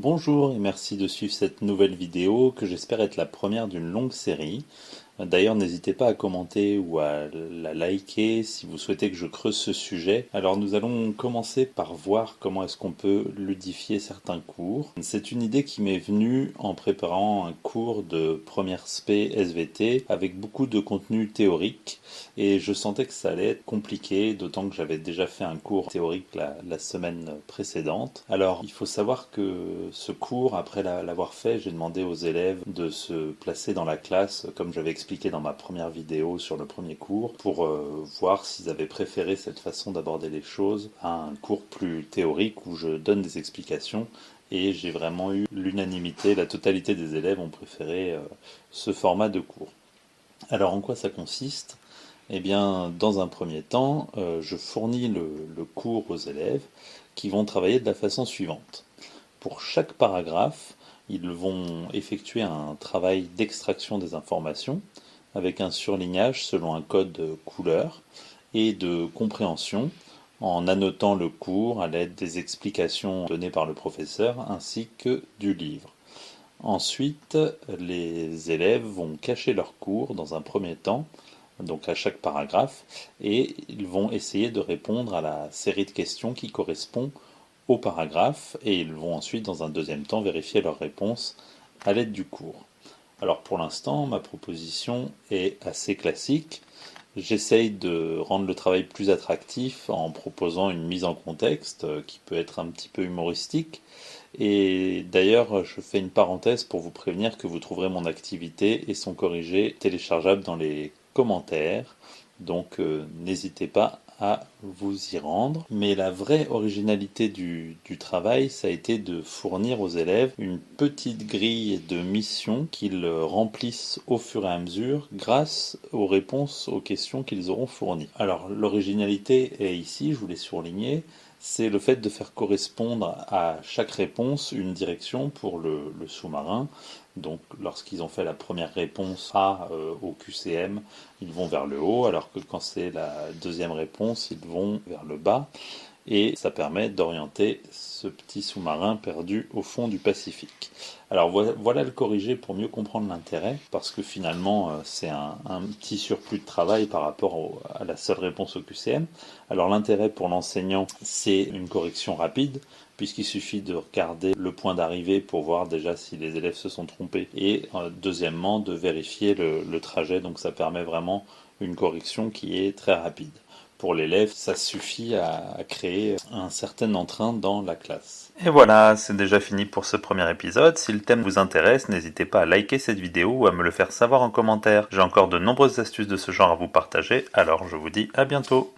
Bonjour et merci de suivre cette nouvelle vidéo que j'espère être la première d'une longue série. D'ailleurs, n'hésitez pas à commenter ou à la liker si vous souhaitez que je creuse ce sujet. Alors nous allons commencer par voir comment est-ce qu'on peut ludifier certains cours. C'est une idée qui m'est venue en préparant un cours de première spé SVT avec beaucoup de contenu théorique et je sentais que ça allait être compliqué, d'autant que j'avais déjà fait un cours théorique la semaine précédente. Alors il faut savoir que ce cours, après l'avoir fait, j'ai demandé aux élèves de se placer dans la classe comme j'avais expliqué dans ma première vidéo sur le premier cours pour voir s'ils avaient préféré cette façon d'aborder les choses à un cours plus théorique où je donne des explications et j'ai vraiment eu l'unanimité, la totalité des élèves ont préféré ce format de cours. Alors en quoi ça consiste ? Eh bien, dans un premier temps, je fournis le cours aux élèves qui vont travailler de la façon suivante. Pour chaque paragraphe, ils vont effectuer un travail d'extraction des informations avec un surlignage selon un code couleur et de compréhension en annotant le cours à l'aide des explications données par le professeur ainsi que du livre. Ensuite, les élèves vont cacher leur cours dans un premier temps, donc à chaque paragraphe, et ils vont essayer de répondre à la série de questions qui correspond au paragraphe, et ils vont ensuite, dans un deuxième temps, vérifier leurs réponses à l'aide du cours. Alors pour l'instant, ma proposition est assez classique. J'essaye de rendre le travail plus attractif en proposant une mise en contexte qui peut être un petit peu humoristique. Et d'ailleurs, je fais une parenthèse pour vous prévenir que vous trouverez mon activité et son corrigé téléchargeable dans les commentaires. Donc n'hésitez pas à vous y rendre. Mais la vraie originalité du travail, ça a été de fournir aux élèves une petite grille de missions qu'ils remplissent au fur et à mesure grâce aux réponses aux questions qu'ils auront fournies. Alors l'originalité est ici, je voulais surligner, c'est le fait de faire correspondre à chaque réponse une direction pour le sous-marin. Donc lorsqu'ils ont fait la première réponse A au QCM, ils vont vers le haut, alors que quand c'est la deuxième réponse, ils vont vers le bas. Et ça permet d'orienter ce petit sous-marin perdu au fond du Pacifique. Alors voilà le corrigé pour mieux comprendre l'intérêt, parce que finalement c'est un petit surplus de travail par rapport à la seule réponse au QCM. Alors l'intérêt pour l'enseignant, c'est une correction rapide, puisqu'il suffit de regarder le point d'arrivée pour voir déjà si les élèves se sont trompés, et deuxièmement de vérifier le trajet, donc ça permet vraiment une correction qui est très rapide. Pour l'élève, ça suffit à créer un certain entrain dans la classe. Et voilà, c'est déjà fini pour ce premier épisode. Si le thème vous intéresse, n'hésitez pas à liker cette vidéo ou à me le faire savoir en commentaire. J'ai encore de nombreuses astuces de ce genre à vous partager, alors je vous dis à bientôt.